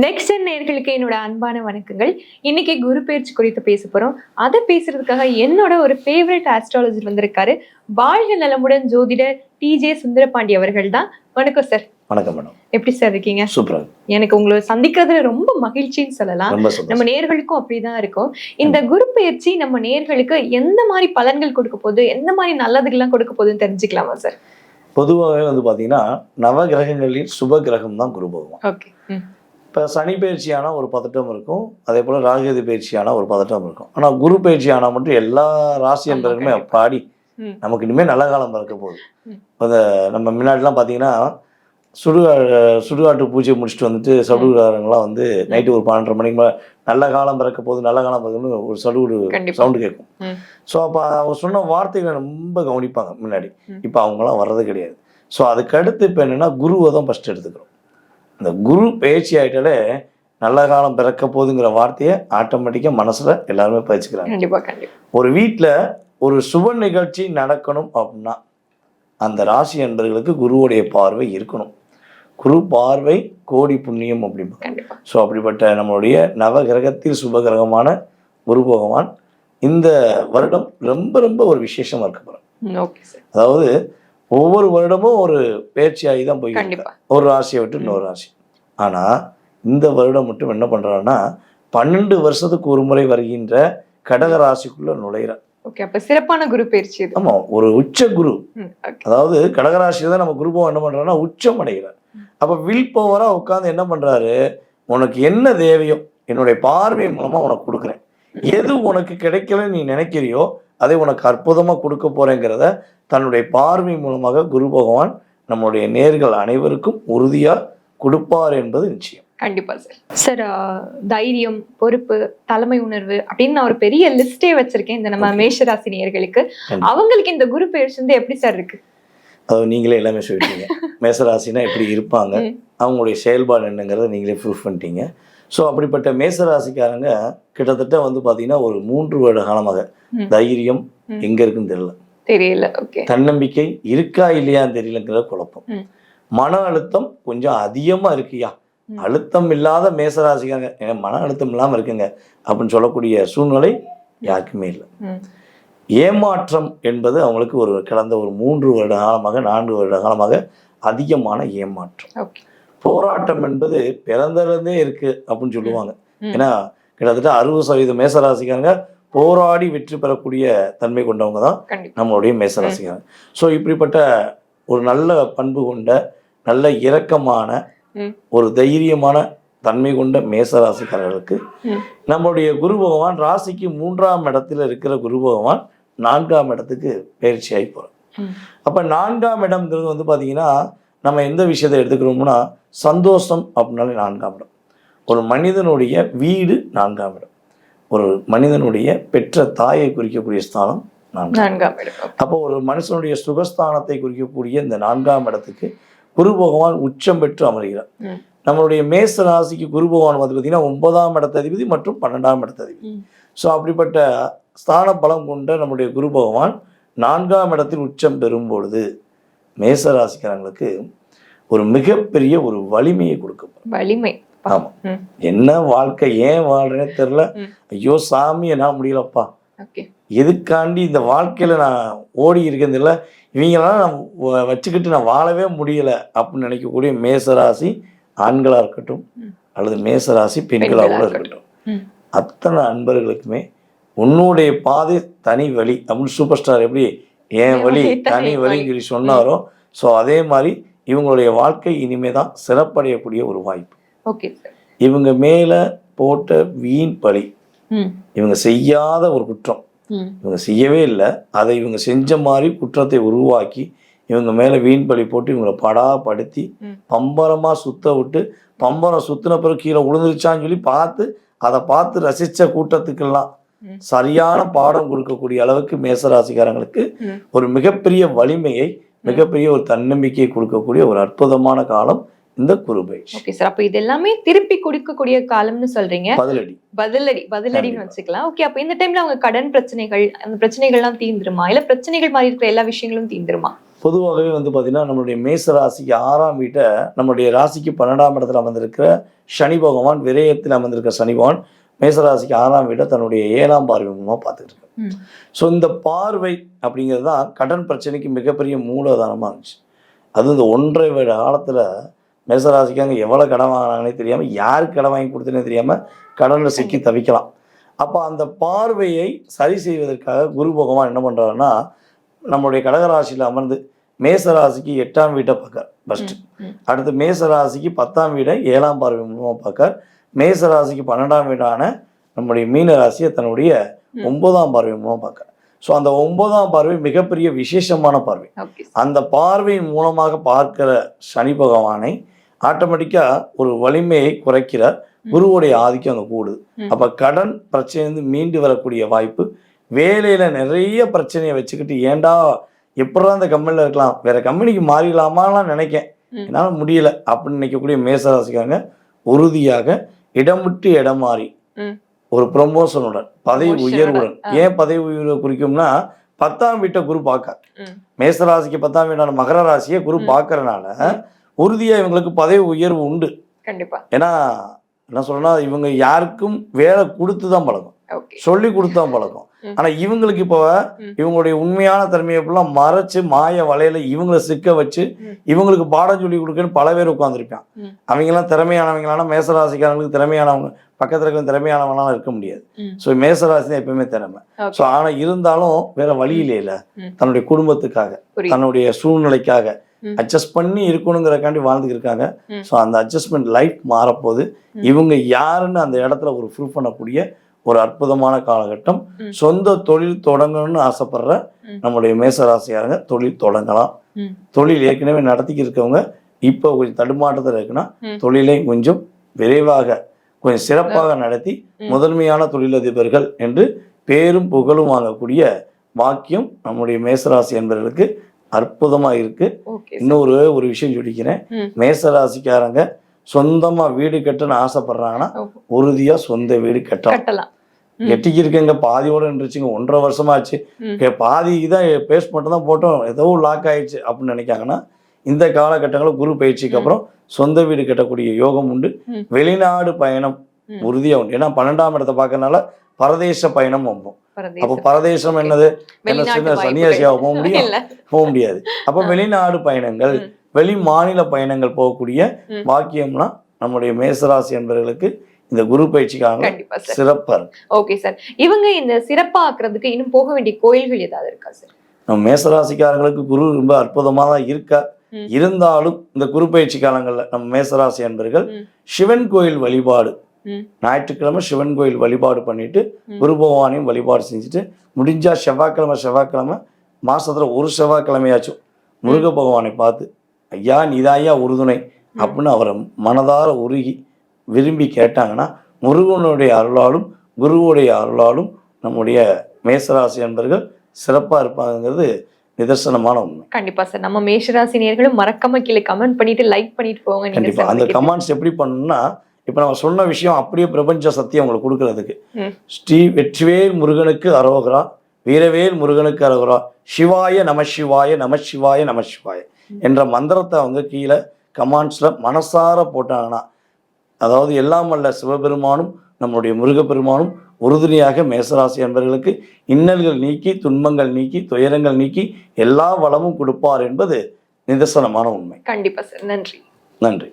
Next நேயர்களுக்கு என்னோட அன்பான வணக்கங்கள். இன்னைக்கு குரு பயிற்சி குறித்து பேச போறோம். அதை பேசுறதுக்காக என்னோட ஒரு ஃபேவரட் ஆஸ்ட்ராலஜர் வந்திருக்காரு. வாழ்க நலமுடன் ஜோதிடர் TJ சுந்தரபாண்டி அவர்கள் தான். வணக்கம் சார். வணக்கம் மேடம். எப்படி சார் இருக்கீங்க? சூப்பரா. எனக்கு உங்களை சந்திக்கிறதுல ரொம்ப மகிழ்ச்சின்னு சொல்லலாம். நம்ம நேயர்களுக்கும் அப்படிதான் இருக்கும். இந்த குரு பயிற்சி நம்ம நேயர்களுக்கு எந்த மாதிரி பலன்கள் கொடுக்க போகுது, எந்த மாதிரி நல்லதுகள்லாம் கொடுக்க போகுதுன்னு தெரிஞ்சுக்கலாமா சார்? பொதுவாகவே பாத்தீங்கன்னா நவ கிரகங்களில் சுப கிரகம் தான் குரு பகவான். ஓகே. இப்போ சனி பயிற்சியானா ஒரு பதட்டம் இருக்கும், அதே போல் ராகுகேது பயிற்சியானா ஒரு பதட்டம் இருக்கும். ஆனால் குரு பயிற்சி ஆனால் மட்டும் எல்லா ராசி என்பதுமே பாடி நமக்கு இனிமேல் நல்ல காலம் பிறக்க போகுது. அதை நம்ம முன்னாடிலாம் பார்த்தீங்கன்னா சுடுகாட்டு பூஜை முடிச்சுட்டு வந்துட்டு சடுகுடாரங்களாம் நைட்டு ஒரு 12:30 மணிக்கு மேலே நல்ல காலம் பிறக்க போகுது, நல்ல காலம் பிறக்குன்னு ஒரு சடுகுடு சவுண்டு கேட்கும். ஸோ அப்போ அவங்க சொன்ன வார்த்தைகளை ரொம்ப கவனிப்பாங்க முன்னாடி. இப்போ அவங்களாம் வர்றது கிடையாது. ஸோ அதுக்கடுத்து இப்போ என்னென்னா குருவை தான் ஃபஸ்ட்டு எடுத்துக்கிறோம். இந்த குரு பயிற்சி ஆகிட்டாலே நல்ல காலம் பிறக்க போகுதுங்கிற வார்த்தையை ஆட்டோமேட்டிக்காக மனசில் எல்லாருமே பயிற்சிக்கிறாங்க. ஒரு வீட்டில் ஒரு சுப நிகழ்ச்சி நடக்கணும் அப்படின்னா அந்த ராசி என்பவர்களுக்கு குருவுடைய பார்வை இருக்கணும். குரு பார்வை கோடி புண்ணியம் அப்படிம்பாங்க. ஸோ அப்படிப்பட்ட நம்மளுடைய நவ கிரகத்தில் சுப கிரகமான குரு பகவான் இந்த வருடம் ரொம்ப ரொம்ப ஒரு விசேஷமாக இருக்க போகிறோம். அதாவது ஒவ்வொரு வருடமும் ஒரு பயிற்சியாகி தான் போய் ஒரு ராசியை விட்டு இன்னொரு ராசி. ஆனால் இந்த வருடம் மட்டும் என்ன பண்ணுறான்னா 12 வருஷத்துக்கு ஒரு முறை வருகின்ற கடக ராசிக்குள்ள நுழையிற. சிறப்பான குரு பயிற்சி. ஆமா, ஒரு உச்ச குரு. அதாவது கடகராசியில தான் நம்ம குரு என்ன பண்றாருன்னா உச்சம் அடைகிறார். அப்ப வில் பவரா உட்காந்து என்ன பண்றாரு, உனக்கு என்ன தேவையோ என்னுடைய பார்வை மூலமா உனக்கு கொடுக்குறேன், எது உனக்கு கிடைக்கல நீ நினைக்கிறியோ அதை உனக்கு அற்புதமா கொடுக்க போறேங்கிறத தன்னுடைய பார்வை மூலமாக குரு பகவான் நம்முடைய நேர்கள் அனைவருக்கும் உறுதியா கொடுப்பார் என்பது நிச்சயம். கண்டிப்பா சார். சார், தைரியம், பொறுப்பு, தலைமை உணர்வு அப்படின்னு நான் ஒரு பெரிய லிஸ்டே வச்சிருக்கேன் இந்த நம்ம மேஷராசி நேயர்களுக்கு. அவங்களுக்கு இந்த குரு பயிற்சி எப்படி சார் இருக்கு? அது நீங்களே எல்லாமே சொல்லிட்டீங்க. மேசராசினா எப்படி இருப்பாங்க, அவங்களுடைய செயல்பாடு என்னங்கிறத நீங்களே ப்ரூஃப் பண்ணிட்டீங்க. ஸோ அப்படிப்பட்ட மேசராசிக்காரங்க கிட்டத்தட்ட பார்த்தீங்கன்னா ஒரு 3 வருட காலமாக தைரியம் எங்க இருக்குன்னு தெரியல, தன்னம்பிக்கை இருக்கா இல்லையான்னு தெரியலங்கிற குழப்பம், மன அழுத்தம் கொஞ்சம் அதிகமா இருக்குயா, அழுத்தம் இல்லாத மேசராசிக்காங்க மன அழுத்தம் இல்லாம இருக்குங்க அப்படின்னு சொல்லக்கூடிய சூழ்நிலை யாருக்குமே இல்லை. ஏமாற்றம் என்பது அவங்களுக்கு கடந்த ஒரு 3 வருட காலமாக 4 வருட காலமாக அதிகமான ஏமாற்றம். போராட்டம் என்பது பிறந்திருந்தே இருக்கு அப்படின்னு சொல்லுவாங்க. ஏன்னா கிட்டத்தட்ட 60% மேசராசிக்காரங்க போராடி வெற்றி பெறக்கூடிய தன்மை கொண்டவங்க தான் நம்மளுடைய மேசராசிக்காரங்க. ஸோ இப்படிப்பட்ட ஒரு நல்ல பண்பு கொண்ட நல்ல இரக்கமான ஒரு தைரியமான தன்மை கொண்ட மேசராசிக்காரர்களுக்கு நம்மளுடைய குரு பகவான் ராசிக்கு 3ஆம் இடத்துல இருக்கிற குரு பகவான் 4ஆம் இடத்துக்கு பயிற்சியாகி போகிறோம். அப்போ 4ஆம் இடம்ங்கிறது பார்த்தீங்கன்னா நம்ம எந்த விஷயத்தை எடுத்துக்கிறோம்னா சந்தோஷம் அப்படின்னாலே 4ஆம் இடம். ஒரு மனிதனுடைய வீடு 4ஆம் இடம். ஒரு மனிதனுடைய பெற்ற தாயை குறிக்கக்கூடிய ஸ்தானம் 4ஆம் இடம். அப்போ ஒரு மனுஷனுடைய சுகஸ்தானத்தை குறிக்கக்கூடிய இந்த 4ஆம் இடத்துக்கு குரு பகவான் உச்சம் பெற்று அமர்கிறார். நம்மளுடைய மேச ராசிக்கு குரு பகவான் பார்த்தீங்கன்னா 9ஆம் இடத்ததிபதி மற்றும் 12ஆம் இடத்ததிபதி. ஸோ அப்படிப்பட்ட ஸ்தான பலம் கொண்ட நம்முடைய குரு பகவான் 4ஆம் இடத்தில் உச்சம் பெறும் பொழுது மேச ராசிக்காரங்களுக்கு ஒரு மிகப்பெரிய ஒரு வலிமையை கொடுக்கும். வலிமை. ஆமா, என்ன வாழ்க்கை ஏன் வாழ்றேனே தெரியல, ஐயோ சாமி நான் முடியலப்பா, எதுக்காண்டி இந்த வாழ்க்கையில நான் ஓடி இருக்கிறது இல்லை, இவங்கெல்லாம் நான் வச்சுக்கிட்டு நான் வாழவே முடியல அப்படின்னு நினைக்கக்கூடிய மேசராசி ஆண்களா இருக்கட்டும் அல்லது மேசராசி பெண்களாக இருக்கட்டும், அத்தனை அன்பர்களுக்குமே உன்னுடைய பாதை தனி வழி அப்படின்னு சூப்பர் ஸ்டார் எப்படி என் வழி தனி வழின்னு சொல்லி சொன்னாரோ, ஸோ அதே மாதிரி இவங்களுடைய வாழ்க்கை இனிமே தான் சிறப்படையக்கூடிய ஒரு வாய்ப்பு. இவங்க மேல போட்ட வீண் பழி, இவங்க செய்யாத ஒரு குற்றம் இவங்க செய்யவே இல்லை, அதை இவங்க செஞ்ச மாதிரி குற்றத்தை உருவாக்கி இவங்க மேல வீண் பழி போட்டு இவங்களை படாப்படுத்தி பம்பரமா சுத்த விட்டு பம்பரம் சுத்தின பிறகு கீழே விழுந்துருச்சான்னு சொல்லி அதை பார்த்து ரசிச்ச கூட்டத்துக்கெல்லாம் சரியான பாடம் கொடுக்கக்கூடிய அளவுக்கு மேசராசிக்காரங்களுக்கு ஒரு மிகப்பெரிய வலிமையை மிகப்பெரிய ஒரு தன்னம்பிக்கையை கொடுக்கக்கூடிய ஒரு அற்புதமான காலம் இந்த குரு பயிற்சி. ஓகே சார், அப்ப இது எல்லாமே திருப்பி கொடுக்கக்கூடிய காலம்னு சொல்றீங்க. பதிலடின்னு வச்சுக்கலாம். ஓகே, அப்ப இந்த டைம்ல அவங்க கடன் பிரச்சனைகள் அந்த பிரச்சனைகள்லாம் தீந்துருமா, இல்ல பிரச்சனைகள் மாதிரி இருக்கிற எல்லா விஷயங்களும் தீந்துருமா? பொதுவாகவே வந்து பார்த்தீங்கன்னா நம்மளுடைய மேச ராசிக்கு 6ஆம் வீட்டை நம்மளுடைய ராசிக்கு 12ஆம் இடத்துல அமர்ந்திருக்கிற சனி பகவான், விரயத்தில் அமர்ந்திருக்கிற சனி பகவான் மேசராசிக்கு 6ஆம் வீட்டை தன்னுடைய 7ஆம் பார்வை மூலமாக பார்த்துட்டு இருக்கு. ஸோ இந்த பார்வை அப்படிங்கிறது தான் கடன் பிரச்சனைக்கு மிகப்பெரிய மூலதானமாக இருந்துச்சு. அதுவும் இந்த 1.5 வருட காலத்தில் மேசராசிக்காங்க எவ்வளோ கடன் வாங்கினாங்கன்னே தெரியாமல், யாருக்கு கடன் வாங்கி கொடுத்தனே தெரியாமல் கடனில் சிக்கி தவிக்கலாம். அப்போ அந்த பார்வையை சரி செய்வதற்காக குரு பகவான் என்ன பண்ணுறாருன்னா, நம்மளுடைய கடகராசியில் அமர்ந்து மேசராசிக்கு 8ஆம் வீட்டை பார்க்க ஃபஸ்ட்டு, அடுத்து மேசராசிக்கு 10ஆம் வீடை 7ஆம் பார்வை மூலமாக பார்க்க, மேசராசிக்கு 12ஆம் வீடான நம்முடைய மீன ராசியை தன்னுடைய 9ஆம் பார்வை மூலமாக பார்க்க. ஸோ அந்த 9ஆம் பார்வை மிகப்பெரிய விசேஷமான பார்வை. அந்த பார்வை மூலமாக பார்க்கிற சனி பகவானை ஆட்டோமேட்டிக்காக ஒரு வலிமையை குறைக்கிற குருவுடைய ஆதிக்கம் அங்கே கூடுது. அப்போ கடன் பிரச்சனை மீண்டு வரக்கூடிய வாய்ப்பு, வேலையில் நிறைய பிரச்சனையை வச்சுக்கிட்டு ஏண்டா எப்படா அந்த கம்பெனியில் இருக்கலாம், வேற கம்பெனிக்கு மாறிடலாமாலாம் நினைக்கேன், என்னால் முடியல அப்படின்னு நினைக்கக்கூடிய மேசராசிக்காரங்க உறுதியாக இடம் விட்டு இடம் மாறி ஒரு ப்ரொமோஷனுடன், பதவி உயர்வுடன். ஏன் பதவி உயர்வு குறிக்கும்னா 10ஆம் வீட்டை குரு பார்க்க, மேசராசிக்கு 10ஆம் வீடான மகர ராசியை குரு பார்க்கறனால உறுதியா இவங்களுக்கு பதவி உயர்வு உண்டு. கண்டிப்பா. ஏன்னா என்ன சொல்றேன்னா, இவங்க யாருக்கும் வேலை கொடுத்து தான் பழக்கம், சொல்லி கொடுத்து தான் பழக்கம். ஆனா இவங்களுக்கு இப்போ இவங்களுடைய உண்மையான தன்மையை எப்படிலாம் மறைச்சு மாய வலையில இவங்களை சிக்க வச்சு இவங்களுக்கு பாடம் சொல்லி கொடுக்கன்னு பல பேர் உட்காந்துருப்பான். அவங்கெல்லாம் திறமையானவங்களான மேசராசிக்காரங்களுக்கு திறமையானவங்க பக்கத்துல இருக்க திறமையானவங்களாம் இருக்க முடியாது. ஸோ மேசராசி தான் எப்பவுமே திறமை. ஸோ ஆனா இருந்தாலும் வேற வழியிலே இல்லை, தன்னுடைய குடும்பத்துக்காக தன்னுடைய சூழ்நிலைக்காக அட்ஜஸ்ட் பண்ணி இருக்கணுங்கிறக்காண்டி வாழ்ந்துட்டு இருக்காங்க. ஸோ அந்த அட்ஜஸ்ட்மெண்ட் லைஃப் மாறப்போது இவங்க யாருன்னு அந்த இடத்துல ஒரு ப்ரூவ் பண்ணக்கூடிய ஒரு அற்புதமான காலகட்டம். சொந்த தொழில் தொடங்கணும்னு ஆசைப்படுற நம்மளுடைய மேசராசியாரங்க தொழில் தொடங்கலாம். தொழில் ஏற்கனவே நடத்திக்கிட்டு இருக்கவங்க இப்போ கொஞ்சம் தடுமாற்றத்தில் இருக்குன்னா தொழிலை கொஞ்சம் விரைவாக கொஞ்சம் சிறப்பாக நடத்தி முதன்மையான தொழிலதிபர்கள் என்று பேரும் புகழும் வாங்கக்கூடிய வாக்கியம் நம்முடைய மேசராசி என்பவர்களுக்கு அற்புதமா இருக்கு. இன்னொரு ஒரு விஷயம் சொல்லிக்கிறேன், மேசராசிக்காரங்க சொந்தமா வீடு கட்டணும்னு ஆசைப்படுறாங்கன்னா உறுதியா சொந்த வீடு கட்டலாம். கெட்டிக்கு இருக்கங்க பாதியோட இருந்துச்சுங்க, 1.5 வருஷமாச்சு, பாதிக்கு தான் பேஸ்ட் மட்டும் தான் போட்டோம், ஏதோ லாக் ஆயிடுச்சு அப்படின்னு நினைக்காங்கன்னா இந்த காலகட்டங்களில் குரு பயிற்சிக்கு அப்புறம் சொந்த வீடு கட்டக்கூடிய யோகம் உண்டு. வெளிநாடு பயணம் உறுதியா உண்டு. ஏன்னா 12ஆம் இடத்தை பார்க்கறதுனால பரதேச பயணம் வந்தோம். அப்போ பரதேசம் என்னது, என்ன சன்னியாசியாக போக முடியாது. அப்போ வெளிநாடு பயணங்கள், வெளி மாநில பயணங்கள் போகக்கூடிய வாக்கியம்னா நம்முடைய மேசராசி என்பவர்களுக்கு இந்த குரு பயிற்சிக்காக சிறப்பா இருக்கு. ஓகே சார், இவங்க இந்த சிறப்பா ஆக்குறதுக்கு இன்னும் போக வேண்டிய கோயில்கள் ஏதாவது இருக்கா சார்? நம்ம மேசராசிக்காரங்களுக்கு குரு ரொம்ப அற்புதமா தான் இருக்கா. இருந்தாலும் இந்த குரு பயிற்சி காலங்கள்ல நம்ம மேசராசி என்பவர்கள் சிவன் கோயில் வழிபாடு, ஞாயிற்றுக்கிழமை சிவன் கோயில் வழிபாடு பண்ணிட்டு குரு பகவானையும் வழிபாடு செஞ்சுட்டு, முடிஞ்சா செவ்வாய்க்கிழமை மாசத்துல ஒரு செவ்வாய்க்கிழமையாச்சும் முருக பகவானை பார்த்து ஐயா நீதாயா உறுதுணை அப்படின்னு அவரை மனதார உருகி விரும்பி கேட்டாங்கன்னா முருகனுடைய அருளாலும் குருவுடைய அருளாலும் நம்முடைய மேசராசி என்பவர்கள் சிறப்பா இருப்பாங்கிறது நிதர்சனமான உண்மை. கண்டிப்பா சார், நம்ம மேஷராசி நேயர்களும் மறக்காம கீழே கமெண்ட் பண்ணிட்டு லைக் பண்ணிட்டு போங்க. கண்டிப்பா அந்த கமெண்ட்ஸ் எப்படி பண்ணணும்னா, இப்ப நம்ம சொன்ன விஷயம் அப்படியே பிரபஞ்ச சத்தியம் உங்களுக்கு கொடுக்கறதுக்கு, ஸ்ரீ வெற்றிவேல் முருகனுக்கு அரோகரா, வீரவேல் முருகனுக்கு அரோகரா, சிவாய நம சிவாய நம சிவாய நம சிவாய என்ற மந்திரத்தை அவங்க கீழே கமெண்ட்ஸ்ல மனசார போட்டாங்கன்னா, அதாவது எல்லாம் வல்ல சிவபெருமானும் நம்முடைய முருகப்பெருமானும் உறுதுணையாக மேசராசி என்பவர்களுக்கு இன்னல்கள் நீக்கி துன்பங்கள் நீக்கி துயரங்கள் நீக்கி எல்லா வளமும் கொடுப்பார் என்பது நிதர்சனமான உண்மை. கண்டிப்பா சார், நன்றி. நன்றி.